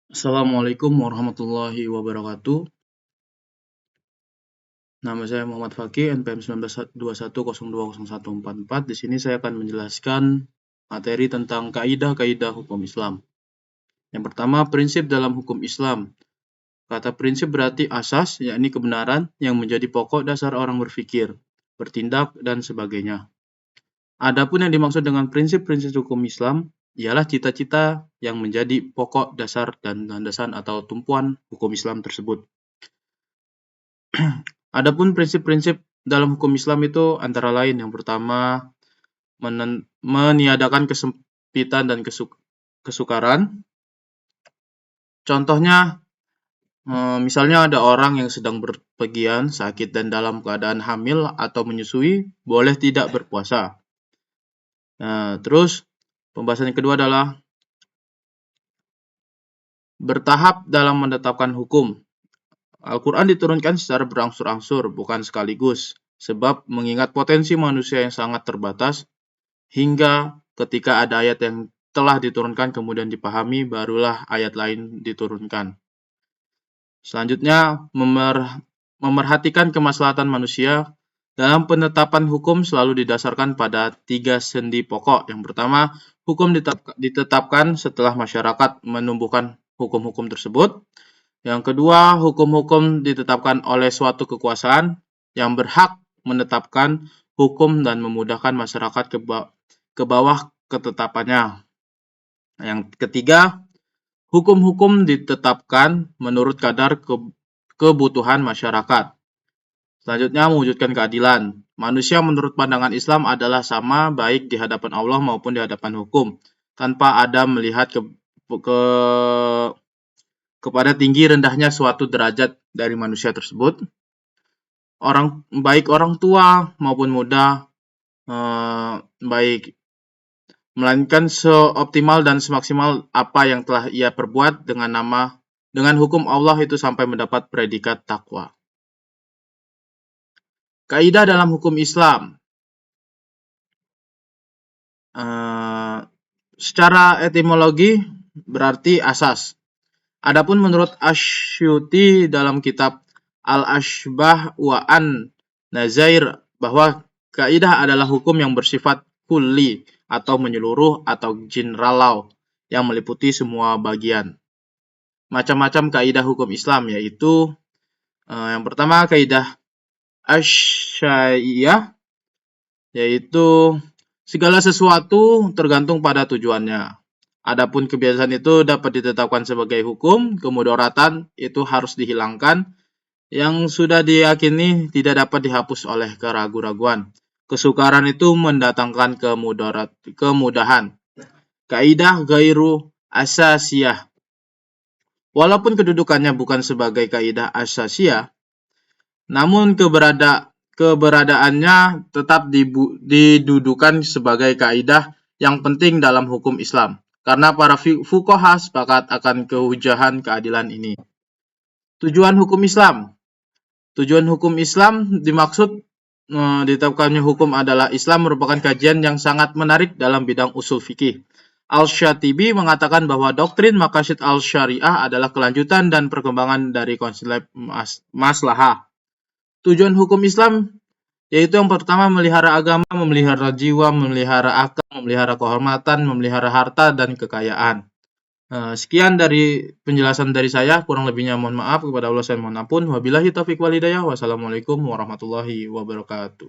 Assalamualaikum warahmatullahi wabarakatuh. Nama saya Muhammad Fakih, NPM 1921020144. Di sini saya akan menjelaskan materi tentang kaidah-kaidah hukum Islam. Yang pertama, prinsip dalam hukum Islam. Kata prinsip berarti asas, yakni kebenaran yang menjadi pokok dasar orang berpikir, bertindak, dan sebagainya. Adapun yang dimaksud dengan prinsip-prinsip hukum Islam ialah cita-cita yang menjadi pokok dasar dan landasan atau tumpuan hukum Islam tersebut. Adapun prinsip-prinsip dalam hukum Islam itu antara lain yang pertama meniadakan kesempitan dan kesukaran. Contohnya, misalnya ada orang yang sedang berpergian, sakit dan dalam keadaan hamil atau menyusui, boleh tidak berpuasa. Terus pembahasan yang kedua adalah bertahap dalam menetapkan hukum. Al-Quran diturunkan secara berangsur-angsur, bukan sekaligus, sebab mengingat potensi manusia yang sangat terbatas, hingga ketika ada ayat yang telah diturunkan kemudian dipahami, barulah ayat lain diturunkan. Selanjutnya, memerhatikan kemaslahatan manusia dalam penetapan hukum selalu didasarkan pada 3 sendi pokok. Yang pertama, hukum ditetapkan setelah masyarakat menumbuhkan hukum-hukum tersebut. Yang kedua, hukum-hukum ditetapkan oleh suatu kekuasaan yang berhak menetapkan hukum dan memudahkan masyarakat ke bawah ketetapannya. Yang ketiga, hukum-hukum ditetapkan menurut kadar kebutuhan masyarakat. Selanjutnya, mewujudkan keadilan. Manusia menurut pandangan Islam adalah sama baik di hadapan Allah maupun di hadapan hukum, tanpa ada melihat kepada tinggi rendahnya suatu derajat dari manusia tersebut. Baik orang tua maupun muda, melainkan seoptimal dan semaksimal apa yang telah ia perbuat dengan hukum Allah itu sampai mendapat predikat takwa. Kaidah dalam hukum Islam. Secara etimologi berarti asas. Adapun menurut Asyuti dalam kitab Al-Ashbah wa An-Nazair bahwa kaidah adalah hukum yang bersifat kulli atau menyeluruh atau generalau yang meliputi semua bagian. Macam-macam kaidah hukum Islam yaitu yang pertama kaidah Asy-Syaiyah, yaitu segala sesuatu tergantung pada tujuannya. Adapun kebiasaan itu dapat ditetapkan sebagai hukum, kemudaratan itu harus dihilangkan, yang sudah diyakini tidak dapat dihapus oleh keraguan-raguan. Kesukaran itu mendatangkan kemudahan. Kaidah gairu asasiyah. Walaupun kedudukannya bukan sebagai kaidah asasiyah, namun keberadaannya tetap didudukan sebagai kaidah yang penting dalam hukum Islam. Karena para fuqaha sepakat akan kehujahan keadilan ini. Tujuan hukum Islam. Tujuan hukum Islam dimaksud ditetapkannya hukum adalah Islam merupakan kajian yang sangat menarik dalam bidang usul fikih. Al-Syatibi mengatakan bahwa doktrin maqasid al-syariah adalah kelanjutan dan perkembangan dari konsep maslahah. Tujuan hukum Islam yaitu yang pertama memelihara agama, memelihara jiwa, memelihara akal, memelihara kehormatan, memelihara harta dan kekayaan. Sekian dari penjelasan dari saya, kurang lebihnya mohon maaf, kepada Allah saya mohon ampun. Wabillahi taufiq wal hidayah. Wassalamualaikum warahmatullahi wabarakatuh.